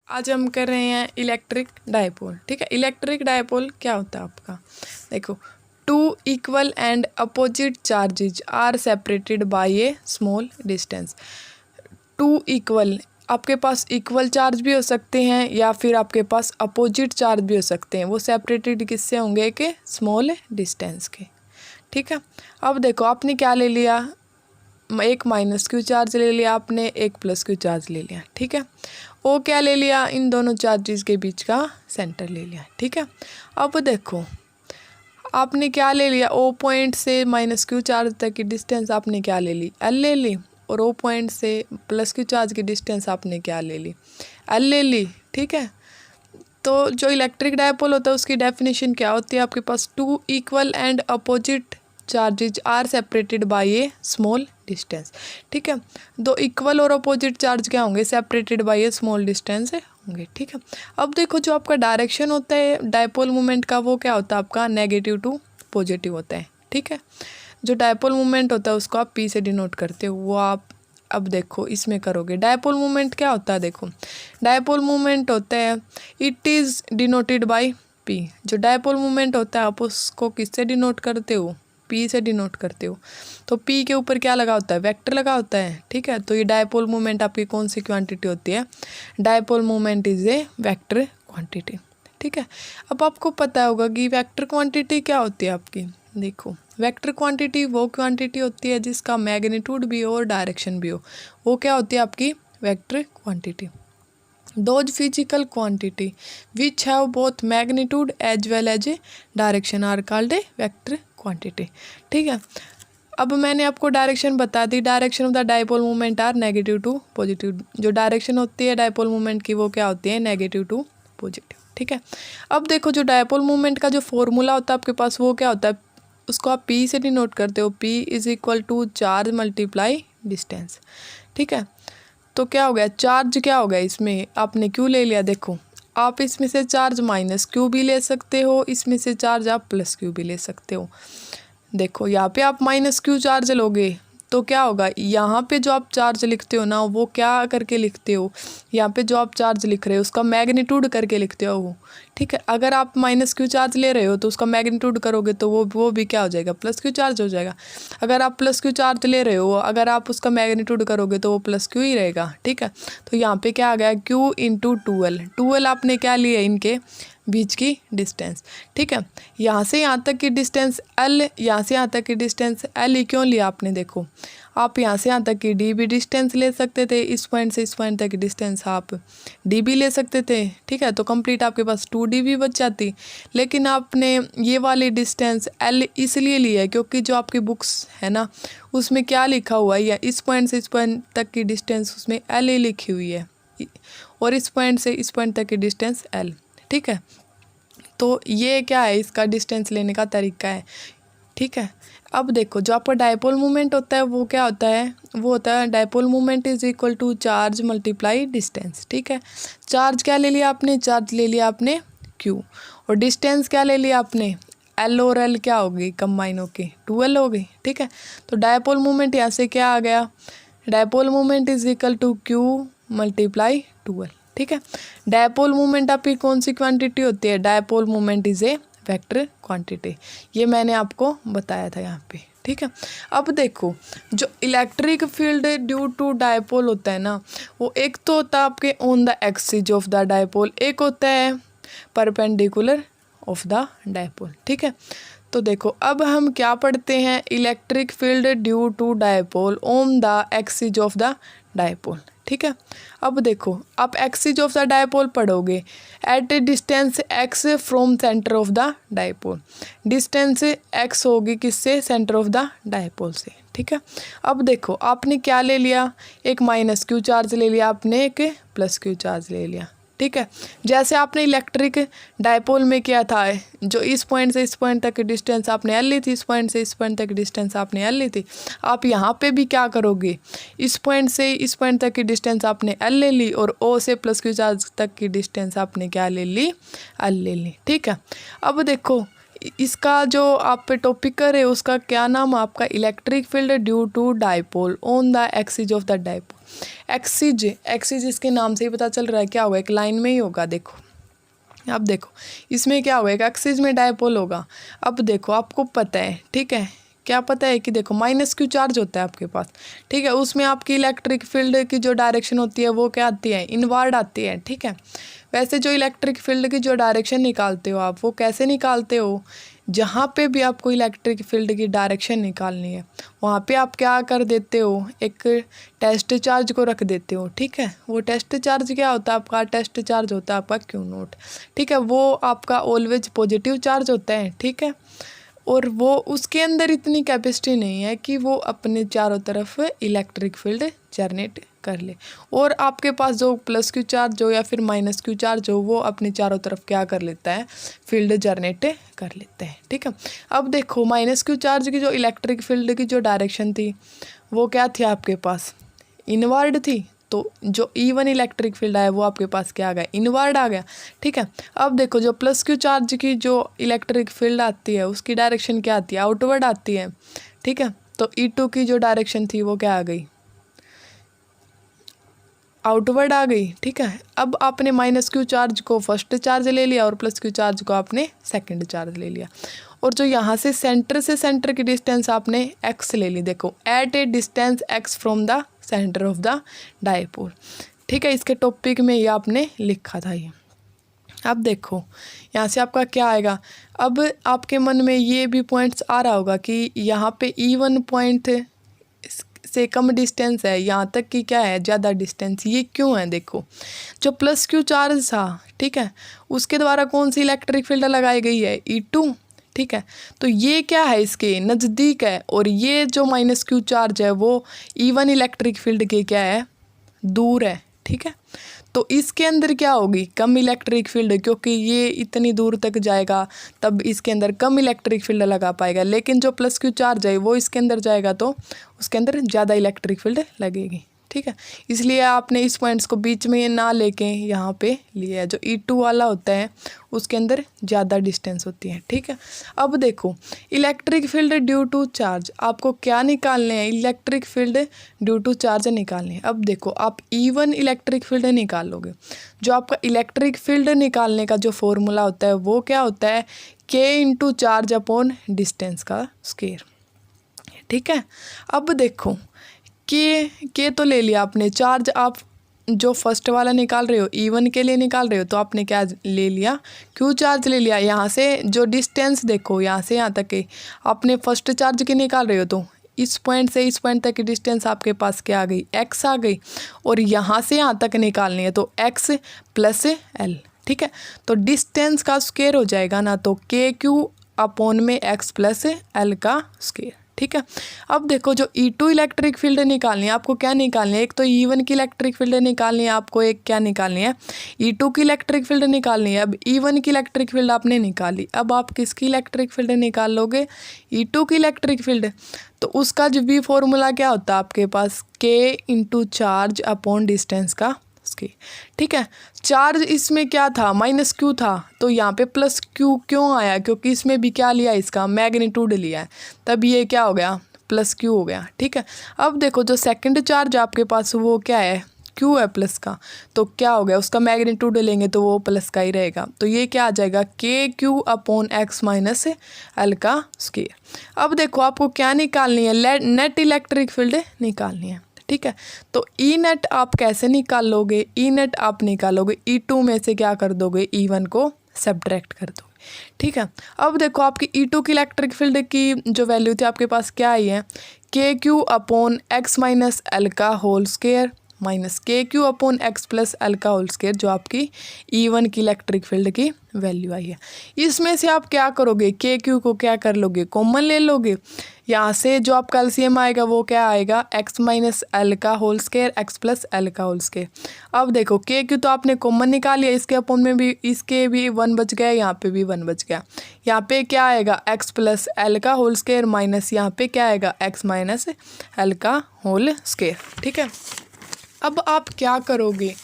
आज हम कर रहे हैं इलेक्ट्रिक डायपोल। ठीक है, इलेक्ट्रिक डायपोल क्या होता है आपका, देखो, two equal and opposite charges are separated by a small distance. Two equal, आपके पास इक्वल चार्ज भी हो सकते हैं या फिर आपके पास अपोजिट चार्ज भी हो सकते हैं। वो सेपरेटेड किससे होंगे, कि स्मॉल डिस्टेंस के। ठीक है, अब देखो आपने क्या ले लिया, एक माइनस क्यू चार्ज ले लिया आपने, एक प्लस क्यू चार्ज ले लिया। ठीक है, ओ क्या ले लिया, इन दोनों चार्जेस के बीच का सेंटर ले लिया। ठीक है, अब देखो आपने क्या ले लिया, ओ पॉइंट से माइनस क्यू चार्ज तक की डिस्टेंस आपने क्या ले ली, एल ले ली, और ओ पॉइंट से प्लस क्यू चार्ज की डिस्टेंस आपने क्या ले ली, एल ले ली। ठीक है, तो जो इलेक्ट्रिक डायपोल होता है उसकी डेफिनेशन क्या होती है, आपके पास two equal and opposite charges are separated by a small distance. ठीक है, दो इक्वल और अपोजिट चार्ज क्या होंगे, separated by a small distance होंगे। ठीक है, अब देखो जो आपका डायरेक्शन होता है डायपोल मोमेंट का, वो क्या होता है आपका, नेगेटिव टू पॉजिटिव होता है। ठीक है, जो डायपोल मोमेंट होता है उसको आप पी से डिनोट करते हो, वो आप अब देखो इसमें करोगे। डायपोल मोमेंट क्या होता है, देखो डायपोल मोमेंट होता है, it is denoted by P. जो डायपोल मोमेंट होता है आप उसको किससे डिनोट करते हो, पी से डिनोट करते हो। तो पी के ऊपर क्या लगा होता है, वेक्टर लगा होता है। ठीक है, तो ये डायपोल मोमेंट आपकी कौन सी क्वांटिटी होती है, dipole moment is a vector quantity. ठीक है, अब आपको पता होगा कि वेक्टर क्वांटिटी क्या होती है आपकी। देखो वेक्टर क्वांटिटी वो क्वांटिटी होती है जिसका मैग्नीट्यूड भी हो और डायरेक्शन भी हो, वो क्या होती है आपकी vector quantity. Those physical quantity which have both magnitude as well as a direction are called a vector quantity। ठीक है, अब मैंने आपको डायरेक्शन बता दी, direction of the dipole moment are negative to positive. जो डायरेक्शन होती है डायपोल मोमेंट की वो क्या होती है, नेगेटिव टू पॉजिटिव। ठीक है, अब देखो जो डायपोल मोमेंट का जो फॉर्मूला होता है आपके पास वो क्या होता है, उसको आप पी से डिनोट करते हो, P is equal to charge multiply distance. ठीक है, तो क्या हो गया, चार्ज क्या हो गया, इसमें आपने क्यू ले लिया। देखो आप इसमें से चार्ज माइनस क्यू भी ले सकते हो, इसमें से चार्ज आप प्लस क्यू भी ले सकते हो। देखो यहाँ पे आप माइनस क्यू चार्ज लोगे तो क्या होगा, यहाँ पे जो आप चार्ज लिखते हो ना वो क्या करके लिखते हो, यहाँ पे जो आप चार्ज लिख रहे हो उसका मैग्नीट्यूड करके लिखते हो वो। ठीक है, अगर आप माइनस क्यू चार्ज ले रहे हो तो उसका मैग्नीट्यूड करोगे तो वो भी क्या हो जाएगा, प्लस क्यू चार्ज हो जाएगा। अगर आप प्लस क्यू चार्ज ले रहे हो, अगर आप उसका मैग्नीट्यूड करोगे तो वो प्लस क्यू ही रहेगा। ठीक है, तो यहाँ पे क्या आ गया, क्यू इंटू टूएल। टूएल आपने क्या लिया, इनके बीच की डिस्टेंस। ठीक है, यहाँ से यहाँ तक की डिस्टेंस एल, यहाँ से यहाँ तक की डिस्टेंस एल ही क्यों लिया आपने, देखो आप यहाँ से यहाँ तक की डी भी डिस्टेंस ले सकते थे, इस पॉइंट से इस पॉइंट तक की डिस्टेंस आप डी भी ले सकते थे। ठीक है, तो कंप्लीट आपके पास 2D भी बच जाती, लेकिन आपने ये वाली डिस्टेंस एल इसलिए ली है क्योंकि जो आपकी बुक्स है ना उसमें क्या लिखा हुआ है, या इस पॉइंट से इस पॉइंट तक की डिस्टेंस उसमें एल ही लिखी हुई है, और इस पॉइंट से इस पॉइंट तक की डिस्टेंस एल। ठीक है, तो ये क्या है, इसका डिस्टेंस लेने का तरीका है। ठीक है, अब देखो जो आपका डायपोल मोमेंट होता है वो क्या होता है, वो होता है dipole moment is equal to charge multiply distance. ठीक है, चार्ज क्या ले लिया आपने, चार्ज ले लिया आपने क्यू, और डिस्टेंस क्या ले लिया आपने, एल और एल क्या हो गई, कंबाइन होके 2L हो गई। ठीक है, तो डायपोल मोमेंट यहाँ से क्या आ गया, dipole moment is equal to Q multiply 2L। ठीक है, डायपोल मोमेंट आपकी कौन सी क्वांटिटी होती है, dipole moment is a vector quantity, ये मैंने आपको बताया था यहाँ पे। ठीक है, अब देखो जो electric field due to dipole होता है ना, वो एक तो होता है आपके on the axis of the dipole, एक होता है परपेंडिकुलर ऑफ द डायपोल। ठीक है, तो देखो अब हम क्या पढ़ते हैं, electric field due to dipole on the axis of the dipole. ठीक है, अब देखो आप एक्सिस ऑफ द डायपोल पढ़ोगे, at a distance X from centre of the dipole. Distance X होगी किससे, सेंटर ऑफ द डायपोल से। ठीक है, अब देखो आपने क्या ले लिया, एक माइनस क्यू चार्ज ले लिया आपने, एक प्लस क्यू चार्ज ले लिया। ठीक है, जैसे आपने इलेक्ट्रिक डायपोल में किया था, जो इस पॉइंट से इस पॉइंट तक की डिस्टेंस आपने एल ली थी, इस पॉइंट से इस पॉइंट तक की डिस्टेंस आपने एल ली थी, आप यहाँ पे भी क्या करोगे, इस पॉइंट से इस पॉइंट तक की डिस्टेंस आपने एल ले ली, और ओ से प्लस क्यू चार्ज तक की डिस्टेंस आपने क्या ले ली, एल ले ली। ठीक है, अब देखो इसका जो आप पे टॉपिकर है उसका क्या नाम, आपका electric field due to dipole on the axis of the dipole. Axis, axis इसके नाम से ही पता चल रहा है क्या होगा, एक लाइन में ही होगा। देखो अब देखो इसमें क्या होगा, एक एक्सिस में डायपोल होगा। अब देखो आपको पता है, ठीक है, क्या पता है कि देखो माइनस क्यू चार्ज होता है आपके पास, ठीक है, उसमें आपकी इलेक्ट्रिक फील्ड की जो डायरेक्शन होती है वो क्या आती है, इनवर्ड आती है, ठीक है। वैसे जो इलेक्ट्रिक फील्ड की जो डायरेक्शन निकालते हो आप, वो कैसे निकालते हो, जहाँ पे भी आपको इलेक्ट्रिक फील्ड की डायरेक्शन निकालनी है वहाँ पे आप क्या कर देते हो, एक टेस्ट चार्ज को रख देते हो, ठीक है। वो टेस्ट चार्ज क्या होता है आपका, टेस्ट चार्ज होता है आपका क्यू नोट, ठीक है। वो आपका ऑलवेज पॉजिटिव चार्ज होता है, ठीक है, और वो उसके अंदर इतनी कैपेसिटी नहीं है कि वो अपने चारों तरफ इलेक्ट्रिक फील्ड जनरेट कर ले, और आपके पास जो प्लस क्यू चार्ज हो या फिर माइनस क्यू चार्ज हो वो अपने चारों तरफ क्या कर लेता है, फील्ड जनरेट कर लेते हैं, ठीक है। अब देखो माइनस क्यू चार्ज की जो इलेक्ट्रिक फील्ड की जो डायरेक्शन थी वो क्या थी आपके पास, इनवर्ड थी, तो जो E1 इलेक्ट्रिक फील्ड आया वो आपके पास क्या आ गया, इनवर्ड आ गया, ठीक है। अब देखो जो प्लस क्यू चार्ज की जो इलेक्ट्रिक फील्ड आती है उसकी डायरेक्शन क्या आती है, आउटवर्ड आती है, ठीक है। तो E2 की जो डायरेक्शन थी वो क्या आ गई, आउटवर्ड आ गई, ठीक है। अब आपने माइनस क्यू चार्ज को फर्स्ट चार्ज ले लिया और प्लस क्यू चार्ज को आपने सेकंड चार्ज ले लिया, और जो यहाँ से सेंटर की डिस्टेंस आपने x ले ली। देखो at a distance x from the centre of the dipole, ठीक है, इसके टॉपिक में ये आपने लिखा था ये। अब देखो यहाँ से आपका क्या आएगा, अब आपके मन में ये भी पॉइंट्स आ रहा होगा कि यहाँ पे E1 पॉइंट से कम डिस्टेंस है, यहाँ तक कि क्या है, ज़्यादा डिस्टेंस, ये क्यों है। देखो जो प्लस क्यू चार्ज था, ठीक है, उसके द्वारा कौन सी इलेक्ट्रिक फील्ड लगाई गई है, E2, ठीक है। तो ये क्या है, इसके नज़दीक है, और ये जो माइनस क्यू चार्ज है वो E1 इलेक्ट्रिक फील्ड के क्या है, दूर है, ठीक है। तो इसके अंदर क्या होगी, कम इलेक्ट्रिक फील्ड, क्योंकि ये इतनी दूर तक जाएगा तब इसके अंदर कम इलेक्ट्रिक फील्ड लगा पाएगा, लेकिन जो प्लस क्यू चार्ज है वो इसके अंदर जाएगा तो उसके अंदर ज़्यादा इलेक्ट्रिक फील्ड लगेगी, ठीक है। इसलिए आपने इस पॉइंट्स को बीच में ना लेके यहाँ पे लिया है, जो E2 वाला होता है उसके अंदर ज़्यादा डिस्टेंस होती है, ठीक है। अब देखो electric field due to charge, आपको क्या निकालने हैं, electric field due to charge निकालने हैं। अब देखो आप E1 इलेक्ट्रिक फील्ड निकालोगे, जो आपका इलेक्ट्रिक फील्ड निकालने का जो फॉर्मूला होता है वो क्या होता है, K into charge upon distance का स्क्वायर, ठीक है। अब देखो के तो ले लिया आपने, चार्ज आप जो फर्स्ट वाला निकाल रहे हो E1 के लिए निकाल रहे हो तो आपने क्या ले लिया, क्यू चार्ज ले लिया। यहाँ से जो डिस्टेंस देखो यहाँ से यहाँ तक के आपने फर्स्ट चार्ज की निकाल रहे हो, तो इस पॉइंट से इस पॉइंट तक की डिस्टेंस आपके पास क्या आ गई, x आ गई, और यहाँ से यहाँ तक निकालनी है तो x प्लस l, ठीक है। तो डिस्टेंस का स्क्वायर हो जाएगा ना, तो KQ अपॉन में x प्लस l का स्क्वायर, ठीक है। अब देखो जो E2 इलेक्ट्रिक फील्ड निकालनी है, आपको क्या निकालनी है, एक तो E1 की इलेक्ट्रिक फील्ड निकालनी है, आपको एक क्या निकालनी है, E2 की इलेक्ट्रिक फील्ड निकालनी है। अब E1 की इलेक्ट्रिक फील्ड आपने निकाली, अब आप किसकी इलेक्ट्रिक फील्ड निकाल लोगे, E2 की इलेक्ट्रिक फील्ड। तो उसका जो भी फॉर्मूला क्या होता है आपके पास, K into charge upon distance का स्क्वायर, ठीक है। चार्ज इसमें क्या था, माइनस क्यू था, तो यहाँ पे प्लस क्यू क्यों आया, क्योंकि इसमें भी क्या लिया, इसका मैग्नीट्यूड लिया है, तब ये क्या हो गया, प्लस क्यू हो गया, ठीक है। अब देखो जो सेकंड चार्ज आपके पास वो क्या है, क्यू है प्लस का, तो क्या हो गया, उसका मैग्नीट्यूड लेंगे तो वो प्लस का ही रहेगा, तो ये क्या आ जाएगा, KQ upon x minus l का स्क्वायर। अब देखो आपको क्या निकालनी है, नेट इलेक्ट्रिक फील्ड निकालनी है, ठीक है। तो ई नेट आप कैसे निकाल लोगे, ई नेट आप निकालोगे E2 में से क्या कर दोगे, E1 को सब्ट्रैक्ट कर दोगे, ठीक है। अब देखो आपकी E2 की इलेक्ट्रिक फील्ड की जो वैल्यू थी आपके पास क्या आई है, KQ upon x minus l का whole square minus KQ upon x plus l का होल स्क्वायर, जो आपकी E1 की इलेक्ट्रिक फील्ड की वैल्यू आई है। इसमें से आप क्या करोगे, KQ को क्या कर लोगे, कॉमन ले लोगे, यहाँ से जो आपका एलसीएम आएगा वो क्या आएगा, x माइनस l का whole square x plus l का होल स्क्वायर। अब देखो KQ तो आपने कॉमन निकाल लिया, इसके अपॉन में भी इसके भी 1 बच गया, यहाँ पे भी 1 बच गया, यहाँ पे क्या आएगा x प्लस l का होल स्क्वायर माइनस यहाँ पे क्या आएगा x माइनस l का होल स्क्वायर, ठीक है। अब आप क्या करोगे,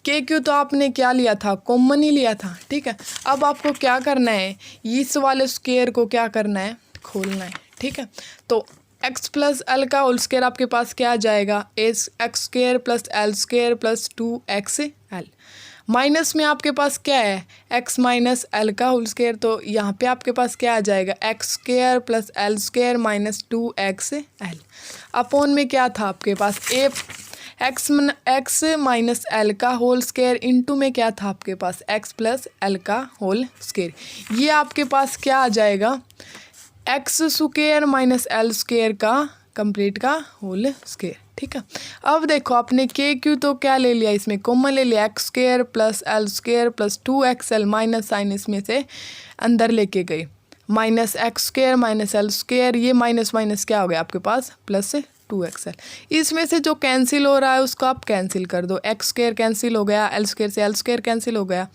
KQ तो आपने क्या लिया था, कॉमन ही लिया था, ठीक है। अब आपको क्या करना है, इस वाले स्क्वायर को क्या करना है, खोलना है, ठीक है। तो एक्स प्लस एल का होल स्क्वायर आपके पास क्या आ जाएगा, x square plus l square plus 2xl। Minus में आपके पास क्या है, एक्स माइनस एल का होल स्क्वायर, तो यहाँ पे आपके पास क्या आ जाएगा, x square plus l square minus 2xl। Upon में क्या था आपके पास, एक्स माइनस एल का होल स्क्वायर इंटू में क्या था आपके पास, एक्स प्लस एल का होल स्क्वायर। ये आपके पास क्या आ जाएगा, x square minus l square का कंप्लीट का होल स्क्वायर। ठीक है, अब देखो आपने के क्यू तो क्या ले लिया, इसमें कॉमन ले लिया, x square plus l square plus 2xl, minus sign इसमें से अंदर लेके गए, minus x square minus l square, ये माइनस माइनस क्या हो गया आपके पास प्लस 2xl। इसमें से जो कैंसिल हो रहा है उसको आप कैंसिल कर दो, एक्स स्क्वायर कैंसिल हो गया, एल स्क्वायर से एल स्क्वायर कैंसिल हो गया,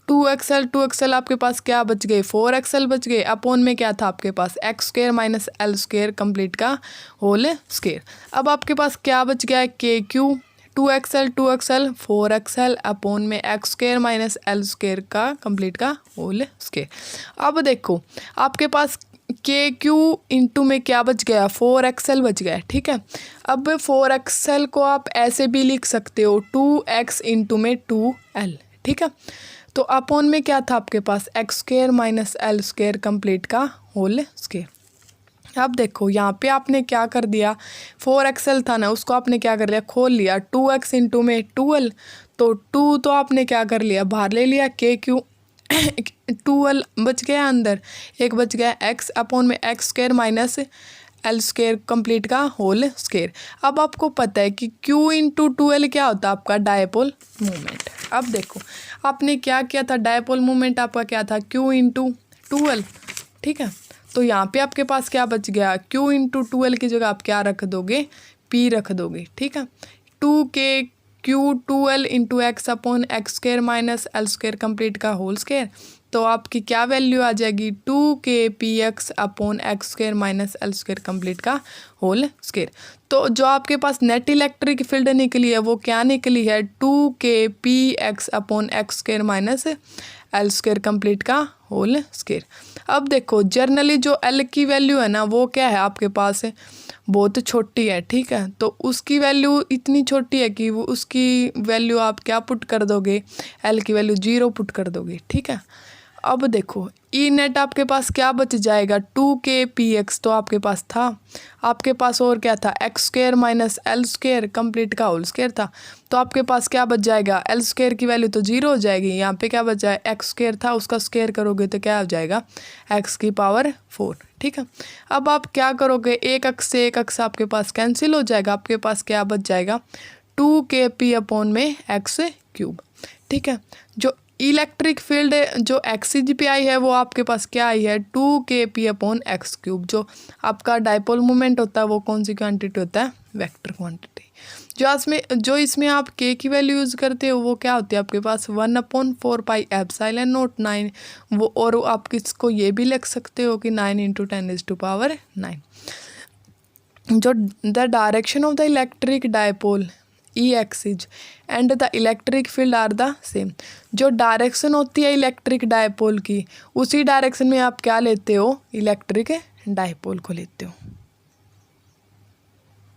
2xl आपके पास क्या बच गए, 4xl बच गए। अपॉन में क्या था आपके पास, x square minus l square complete का होल स्क्वायर। अब आपके पास क्या बच गया है, k q 2xl 4xl upon में x square minus l square का कंप्लीट का होल स्क्वायर। अब देखो आपके पास के क्यू इंटू में क्या बच गया, 4xl बच गया। ठीक है, अब 4xl को आप ऐसे भी लिख सकते हो 2x इंटू में 2l। ठीक है, तो अपॉन में क्या था आपके पास, x square minus l square complete का होल स्क्वायर। अब देखो यहाँ पे आपने क्या कर दिया, 4xl था ना, उसको आपने क्या कर लिया, खोल लिया, 2x इंटू में 2l, तो 2 तो आपने क्या कर लिया बाहर ले लिया, के क्यू 2l बच गया अंदर, एक बच गया x अपॉन में x square minus l square complete का होल स्क्वायर। अब आपको पता है कि q इंटू 2l क्या होता है आपका डायपोल मोमेंट। अब देखो आपने क्या किया था, डायपोल मोमेंट आपका क्या था, q इंटू 2l। ठीक है, तो यहाँ पे आपके पास क्या बच गया, q इंटू 2l की जगह आप क्या रख दोगे, p रख दोगे। ठीक है, 2k q 2l into x upon x square minus l square complete का होल स्क्वायर, तो आपकी क्या वैल्यू आ जाएगी, 2kpx upon x square minus l square complete का होल स्क्वायर। तो जो आपके पास नेट इलेक्ट्रिक फील्ड निकली है वो क्या निकली है, 2kpx upon x square minus l square complete का होल स्क्वायर। अब देखो जनरली जो एल की वैल्यू है ना वो क्या है आपके पास बहुत छोटी है। ठीक है, तो उसकी वैल्यू इतनी छोटी है कि वो उसकी वैल्यू आप क्या पुट कर दोगे, एल की वैल्यू 0 पुट कर दोगे। ठीक है, अब देखो ई नेट आपके पास क्या बच जाएगा, 2kpx तो आपके पास था, आपके पास और क्या था, x square minus l square complete का होल स्क्वायर था, तो आपके पास क्या बच जाएगा, एल स्क्वायर की वैल्यू तो 0 हो जाएगी, यहाँ पे क्या बचा है, एक्स स्क्वायर था उसका स्क्वायर करोगे तो क्या हो जाएगा, एक्स की पावर 4। ठीक है, अब आप क्या करोगे, एक अक्स से एक अक्स आपके पास कैंसिल हो जाएगा, आपके पास क्या बच जाएगा, 2kp अपॉन में एक्स क्यूब। ठीक है, जो इलेक्ट्रिक फील्ड जो एक्स/पी है वो आपके पास क्या आई है, 2kp अपॉन एक्स क्यूब। जो आपका डायपोल मोमेंट होता है वो कौन सी क्वांटिटी होता है, वेक्टर क्वांटिटी। जो इसमें आप k की वैल्यू यूज़ करते हो वो क्या होती है आपके पास, 1/4πε0 9 वो, और आप किसको ये भी लिख सकते हो कि 9 × 10⁹ जो the direction of the electric dipole EX and the electric field are the same. जो डायरेक्शन होती है इलेक्ट्रिक डायपोल की उसी डायरेक्शन में आप क्या लेते हो, इलेक्ट्रिक डायपोल को लेते हो।